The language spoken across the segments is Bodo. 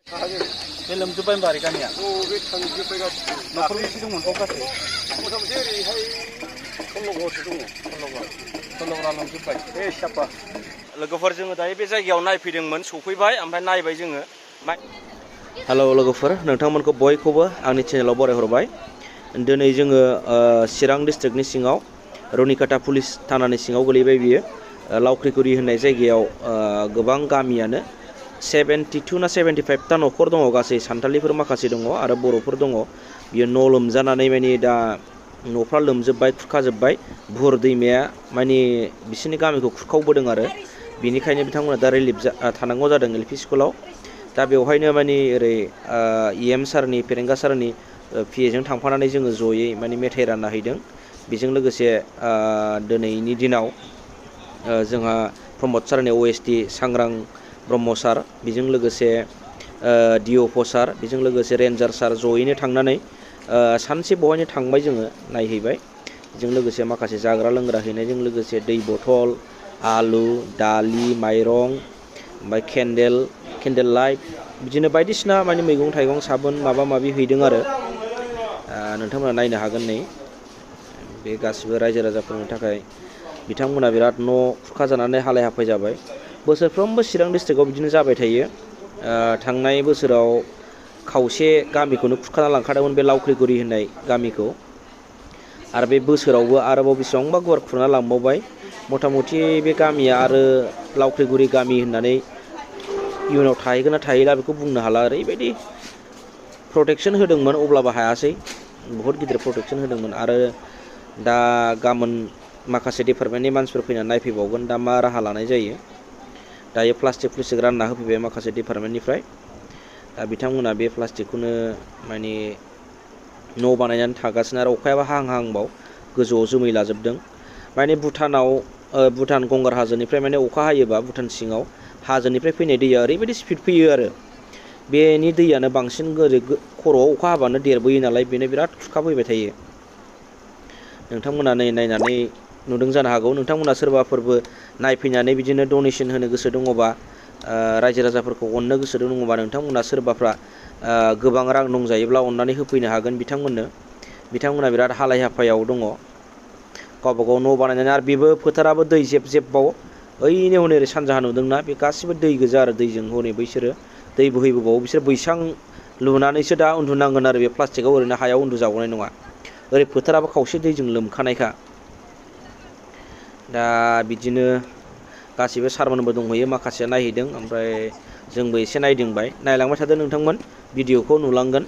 बे लोमजोब्बाय होनबा ओरै गामिया? औ बे थांजोब्बाय गासिबो। न'खर बेसे दंमोन बाव गासै? मथा मथि ओरैहाय 16 घरसो दङ। 16 घरा लोमजोब्बाय। बे साफा। लोगोफोर जोङो दायो बे जायगायाव नायफैदोंमोन, सफैबाय ओमफ्राय नायबाय जोङो। हेलौ लोगोफोर, नोंथांमोनखौ बयखौबो आंनि चेनेलाव बरायहरबाय। दिनै जोङो चिरां डिस्ट्रिक्टनि सिङाव रुनिकाटा पुलिस थानानि सिङाव गोलैबाय बियो। लावख्रिगुरि होननाय जायगायाव गोबां गामियानो 72 ना 75टा न'खर दङ, गासै सानथालिफोर माखासे दङ आरो बर'फोर दङ। बियो न' लोमजानानै माने दा न'फ्रा लोमजोब्बाय, खुरखाजोब्बाय। भुर दैमाया माने बिसोरनि गामिखौ खुरखावबोदों आरो बिनिखायनो बिथांमोना दा रिलिफ थानांगौ जादों एल पि स्कुलाव। दा बेवहायनो माने ओरै EM सारनि, फेरेंगा सारनि PA जों थांफानानै जोङो जयै माने मेथाइ रानना हैदों। बेजों लोगोसे दिनैनि दिनाव जोंहा प्रमद सारनि OST सांग्रां ब्रह्म सार, बेजों लोगोसे DOF सार, बेजों लोगोसे रेन्जार सार जयैनो थांनानै सानसे बहायनो थांबाय जोङो नायहैबाय। बेजों लोगोसे माखासे जाग्रा लोंग्रा हैनायजों लोगोसे दै बथल, आलु, दालि, माइरं, ओमफ्राय केन्डेल लाइट, बिदिनो बायदिसिना माने मैगं थाइगं, साबोन माबा माबि हैदों आरो नोंथांमोना नायनो हागोन। नै बे गासिबो रायजो राजाफोरनि थाखाय। बिथांमोना बिराद न' खुरखाजानानै हालाय हाफाय जाबाय। बोसोरफ्रोमबो चिरां डिस्ट्रिक्टआव बिदिनो जाबाय थायो। थांनाय बोसोराव खावसे गामिखौनो खुरखाना लांखादोंमोन, बे लावख्रिगुरि होननाय गामिखौ। आरो बे बोसोरावबो आरोबाव बेसेबांबा गुवार खुरना लांबावबाय। मथा मथि बे गामिया आरो लावख्रिगुरि गामि होननानै इयुनाव थाहैगोन ना थाहैला बेखौ बुंनो हाला। ओरैबायदि प्रटेकसन होदोंमोन अब्लाबो हायासै, बहुद गिदिर प्रटेकसन होदोंमोन। आरो दा गाबोन माखासे डिपार्टमेन्टनि मानसिफोर फैनानै नायफैबावगोन, दा मा राहा लानाय जायो। दायो प्लास्टिक रानना होफैबाय माखासे डिपार्टमेन्टनिफ्राय। दा बिथांमोना बे प्लास्टिकखौनो माने न' बानायनानै थागासिनो। आरो अखायाबो हाहांबाव, गोजौआव जोमै लाजोबदों। माने भुटान गंगार हाजोनिफ्राय माने अखा हायोबा भुटान सिङाव हाजोनिफ्राय फैनाय दैया ओरैबायदि स्पिड फैयो आरो बेनि दैयानो बांसिन ओरै खर'आव अखा हाबानो देरबोयो नालाय, बेनो बिराद खुरखाफैबाय थायो। नोंथांमोना नायनानै नुदों जानो हागौ। नोंथांमोना सोरबाफोरबो नायफैनानै बिदिनो डनेसन होनो गोसो दङबा, रायजो राजाफोरखौ अननो गोसो दङबा, नोंथांमोना सोरबाफ्रा गोबां रां दंजायोब्ला अननानै होफैनो हागोन बिथांमोननो। बिथांमोना बिराद हालाय हाफायाव दङ, गावबा गाव न' बानायनानै। आरो बेबो फोथाराबो दै जेब जेबबाव, ओइनि हनै ओरै सानजाहा नुदोंना, बे गासिबो दै गोजा आरो दैजों हनै बैसोरो दै बोहैबोबावो। बिसोर बैसां लुनानैसो दा उन्दुनांगोन आरो बे प्लास्टिकआव ओरैनो हायाव उन्दुजाबावनाय नङा। ओरै फोथाराबो खावसे दैजों लोमखानायखा। दा बिदिनो गासिबो सारमोनबो दंहैयो, माखासेया नायहैदों, ओमफ्राय जोंबो एसे नायदिंबाय। नायलांबाय थादो नोंथांमोन, भिडिअखौ नुलांगोन।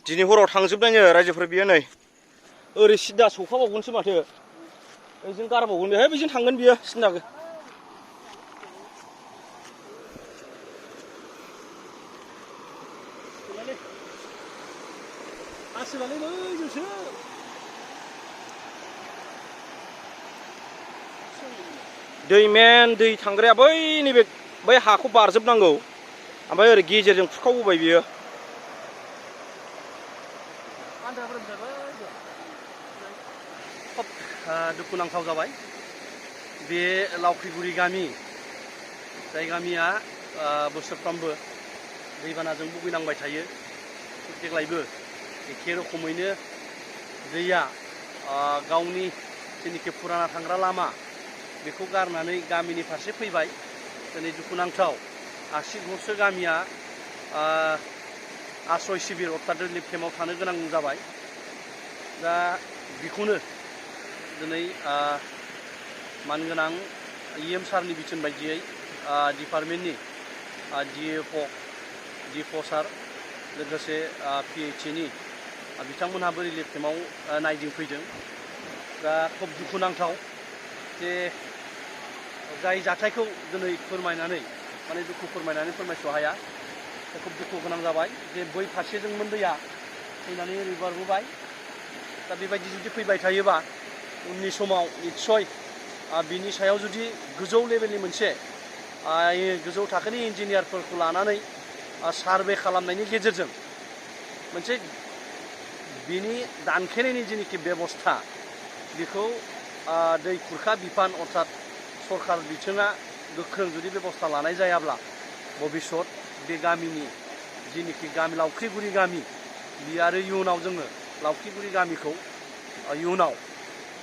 दिनै हराव थांजोबनायनो रायजोफोर, बियो नै ओरै सिदा सौखाबावगोनसो माथो, ओइजों गारबावगोन बे, बेजों थांगोन बियो सिदा। दै थांग्राया बै नैबे बै हाखौ बारजोबनांगौ, ओमफ्राय ओरै गेजेरजों खुरखावबोबाय बियो। खोब दुखुनांथाव जाबाय। बे लावख्रिगुरि गामि, जाय गामिया बोसोरफ्रोमबो दैबानाजों भुगिनांबाय थायो, देग्लायबो एखे रोखोमैनो दैया गावनि जेनिखि फुराना थांग्रा लामा बेखौ गारनानै गामिनि फारसे फैबाय। दिनै दुखुनांथाव 80 घरसो गामिया आश्रय शिबिर अर्थात रिलिफ केम्पआव थानो गोनां जाबाय। दा बेखौनो दिनै मानगोनां EM सारनि बिथोन बायदियै डिपार्टमेन्टनि DFO सार, लोगोसे PHAनि बिथांमोनहाबो रिलिफ केम्पआव नायदिंफैदों। दा खोब दुखुनांथाव जे जाय जाथायखौ दिनै फोरमायनानै माने दुखु फोरमायस' हाया खुब दुखु गोनां जाबाय जे बै फारसेजोंमोन दैया फैनानै ओरै बारबोबाय दा बेबायदि जुदि फैबाय थायोबा उननि समाव निस्सय बिनि सायाव जुदि गोजौ लेभेलनि मोनसे गोजौ थाखोनि इन्जिनियारफोरखौ लानानै सार्भे खालामनायनि गेजेरजों मोनसे बिनि दानखेनायनि जिनिखि बेबस्था बेखौ दै खुरखा बिफान अर्थात सरकार बिथिङा गोख्रों जुदि बेबस्था लानाय जायाब्ला भबिष्यत बे गामिनि जिनिखि गामि लावख्रिगुरि गामि बे आरो इयुनाव जोङो लावख्रिगुरि गामिखौ इयुनाव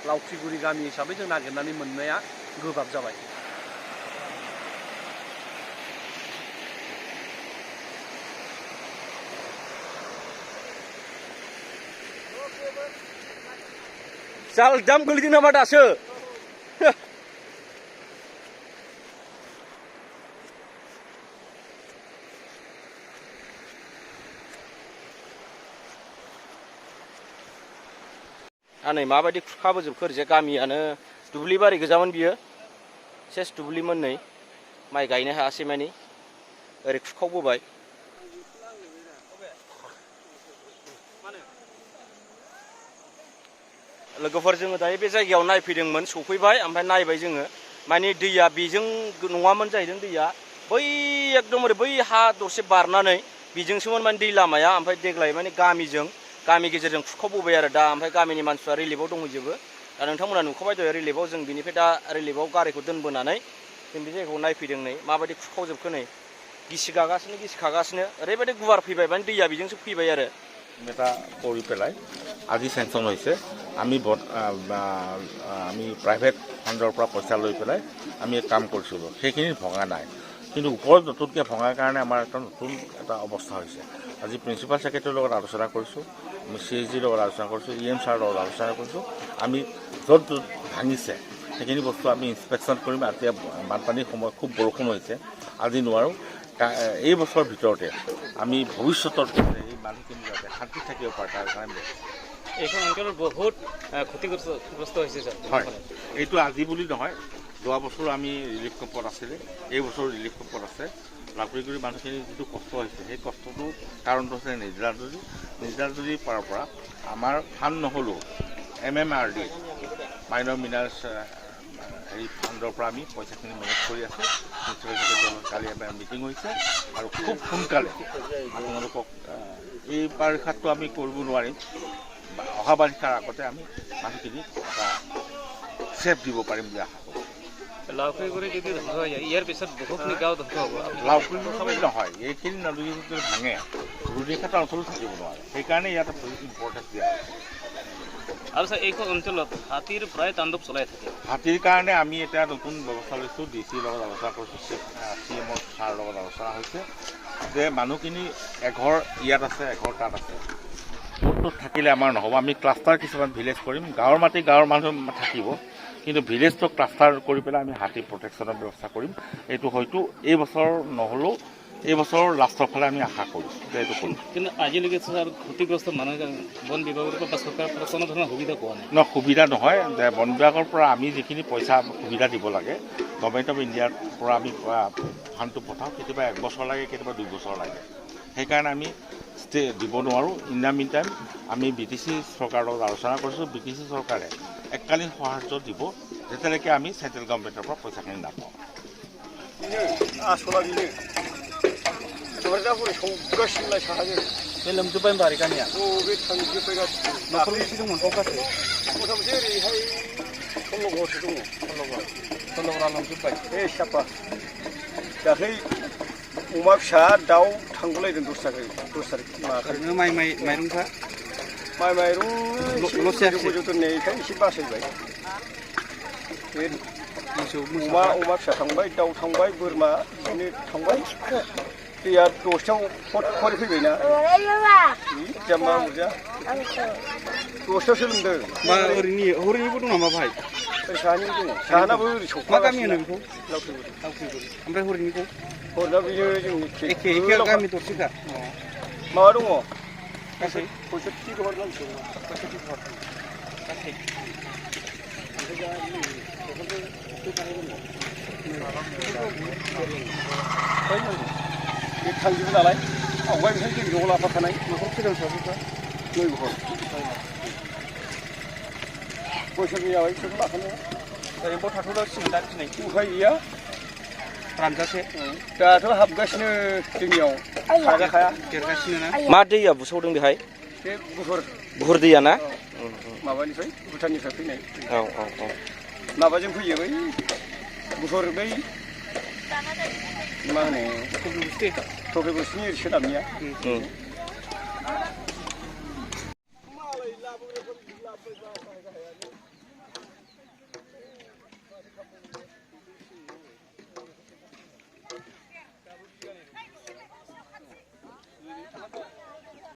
लावख्रिगुरि गामि हिसाबै जों नागिरनानै मोननाया गोब्राब जाबाय। जाल दाम गोलैदों नामा दासो? नै माबायदि खुरखाबोजोबखो ओरैजाय गामियानो दुब्लि बारि गोजामोन बियो सेस दुब्लिमोन नै माइ गायनो हायासै मानि ओरै खुरखावबोबाय। लोगोफोर जोङो दायो बे जायगायाव नायफैदोंमोन सफैबाय ओमफ्राय नायबाय जोङो माने दैया बेजों नङामोन जाहैदों दैया बै एकदमबारे बै हा दरसे बारनानै बेजोंसोमोन माने दै लामाया ओमफ्राय देग्लाय माने गामि गेजेरजों खुरखावबोबाय आरो दा ओमफ्राय गामिनि मानसिफ्रा रिलिफआव दंहैजोबो दा नोंथांमोना नुखाबाय दहाय रिलिफआव जों बिनिफ्राय दा रिलिफआव गारिखौ दोनबोनानै जों बे जायगाखौ नायफैदों नै माबायदि खुरखावजोबखो नै गिसिखागासिनो ओरैबायदि गुवार फैबाय माने दैया बेजोंसो फैबाय आरो এটা কৰি পেলাই আজি চেংচন হৈছে। আমি প্ৰাইভেট ফাণ্ডৰ পৰা পইচা লৈ পেলাই আমি কাম কৰিছিলোঁ, সেইখিনি ভঙা নাই, কিন্তু ওপৰত নতুনকৈ ভঙাৰ কাৰণে আমাৰ নতুন এটা অৱস্থা হৈছে। আজি প্ৰিন্সিপাল ছেক্ৰেটাৰীৰ লগত আলোচনা কৰিছোঁ, আমি CSGৰ লগত আলোচনা কৰিছোঁ, EM ছাৰৰ লগত আলোচনা কৰিছোঁ। আমি য'ত ভাঙিছে সেইখিনি বস্তু আমি ইনস্পেকশ্যন কৰিম। এতিয়া বানপানীৰ সময়ত খুব বৰষুণ হৈছে, আজি নোৱাৰোঁ। এই বছৰৰ ভিতৰতে আমি ভৱিষ্যতৰ এই মানুহখিনি যাতে শান্তি থাকিব পাৰে তাৰ কাৰণে এইখন অঞ্চলত বহুত ক্ষতিগ্ৰস্ত হৈছে ছাৰ। হয়, এইটো আজি বুলি নহয়, যোৱা বছৰ আমি ৰিলিফ কেম্পত আছিলে, এই বছৰ ৰিলিফ কেম্পত আছে। লাভগুৰি মানুহখিনিৰ যিটো কষ্ট হৈছে সেই কষ্টটো কাৰণটো হৈছে নিজাজুৰি পাৰৰ পৰা আমাৰ ফাণ্ড নহ'লেও MMRD মাইনৰ মিনাৰেলছ এই ফাণ্ডৰ পৰা আমি পইচাখিনি মেনেজ কৰি আছোঁ। কালি আমাৰ মিটিং হৈছে আৰু খুব সোনকালে আপোনালোকক এই বাৰিষাটো আমি কৰিব নোৱাৰিম, অহা বাৰিষাৰ আগতে আমি মানুহখিনিক চেফ দিব পাৰিম বুলি আশা কৰোঁ। লাউখুইগুৰি যদি হয় ইয়াৰ পিছত বহুখিনি গাঁও ধ্বংস হ'ব। লাউখুইগুৰি নহয়, এইখিনি নদী যদি ভাঙে ৰুণিখাটা অঞ্চলো থাকিব নোৱাৰে, সেইকাৰণে ইয়াতে বহুত ইম্পৰ্টেঞ্চ দিয়া হৈছে। আৰু ছাৰ এইখন অঞ্চলত হাতীৰ প্ৰায় তাণ্ডৱ চলাই থাকে। হাতীৰ কাৰণে আমি এতিয়া নতুন ব্যৱস্থা লৈছোঁ, DCৰ লগত আলোচনা কৰিছোঁ, CMৰ ছাৰৰ লগত আলোচনা হৈছে যে মানুহখিনি এঘৰ ইয়াত আছে এঘৰ তাত আছে, য'ত থাকিলে আমাৰ নহ'ব। আমি ক্লাষ্টাৰ কিছুমান ভিলেজ কৰিম, গাঁৱৰ মাটি গাঁৱৰ মানুহ থাকিব, কিন্তু ভিলেজটো ক্লাষ্টাৰ কৰি পেলাই আমি হাতী প্ৰটেকশ্যনৰ ব্যৱস্থা কৰিম। এইটো হয়তো এই বছৰ নহ'লেও এই বছৰৰ লাষ্টৰ ফালে আমি আশা কৰোঁ যে এইটো কৰিম। কিন্তু আজিলৈকে ছাৰ ক্ষতিগ্ৰস্ত মানুহ বন বিভাগৰ পৰা বা চৰকাৰৰ পৰা কোনো ধৰণৰ সুবিধা পোৱা নাই। সুবিধা নহয়, যে বন বিভাগৰ পৰা আমি যিখিনি পইচা সুবিধা দিব লাগে গভৰ্ণমেণ্ট অফ ইণ্ডিয়াৰ পৰা আমি ফাণ্ডটো পঠাওঁ, কেতিয়াবা 1 বছৰ লাগে, কেতিয়াবা 2 বছৰ লাগে, সেইকাৰণে আমি দিব নোৱাৰোঁ। ইন দ্য মিন টাইম আমি BTC চৰকাৰৰ লগত আলোচনা কৰিছোঁ, BTC চৰকাৰে এককালীন সাহায্য দিব যেতিয়ালৈকে আমি চেণ্ট্ৰেল গভৰ্ণমেণ্টৰ পৰা পইচাখিনি নাপাওঁ। बे लोमजोब्बाय होनबा ओरै गामिया? बे थांजोब्बाय गासिबो। न'खर बेसे दंमोन बाव गासै? मथा मथि ओरैहाय 16 घरसो दङ। 16 घरा लोमजोब्बाय। बे साफा दाख्लै अमा फिसा दाउ थांगुलायदों 10 तारिख ओरैनो माइरंफ्रा? माइरं लस जायाखै? गोजौ दोननायखाय एसे बासायबाय। बे अमा फिसा थांबाय, दाउ थांबाय, बोरमा बिदिनो थांबाय। दैया 10थायाव खरै फैबायना जाम्बा बुरजा 10थायावसो लोमदों। मा हरैनिबो दं नामा भाइ? साहानिबो दङ, साहानाबो ओरै सौखा। मा गामि होनो बेखौ? लावख्रिगुरि। ओमफ्राय हरैनिखौ? हरना बेयो जोंनि एखे गामि दरसेखा? माबा दङ गासै 65 घर दंसै। 65 घर गासै। बे थांजोबो नालाय आवगाय ओमफ्राय जों ज' लाफाखानाय न'खर फोजोंसाफोरखा 2 बोसोर बोसोरनै जाबाय बिसोरखौ लाखानाया ओरैनो थाथ'गासिनो दा दिनै उफाय गैया रानजासे दाथ' हाबगासिनो जोंनियाव खाजाखाया देरगासिनो ना मा दैया बुसावदों बेहाय बे गुफुर बुहुर दैया ना माबानिफ्राय भुटाननिफ्राय फैनाय औ औ औ माबाजों फैयो बै गुफुर बै मा होनो थफे बुस्थुनि सोनाबनिया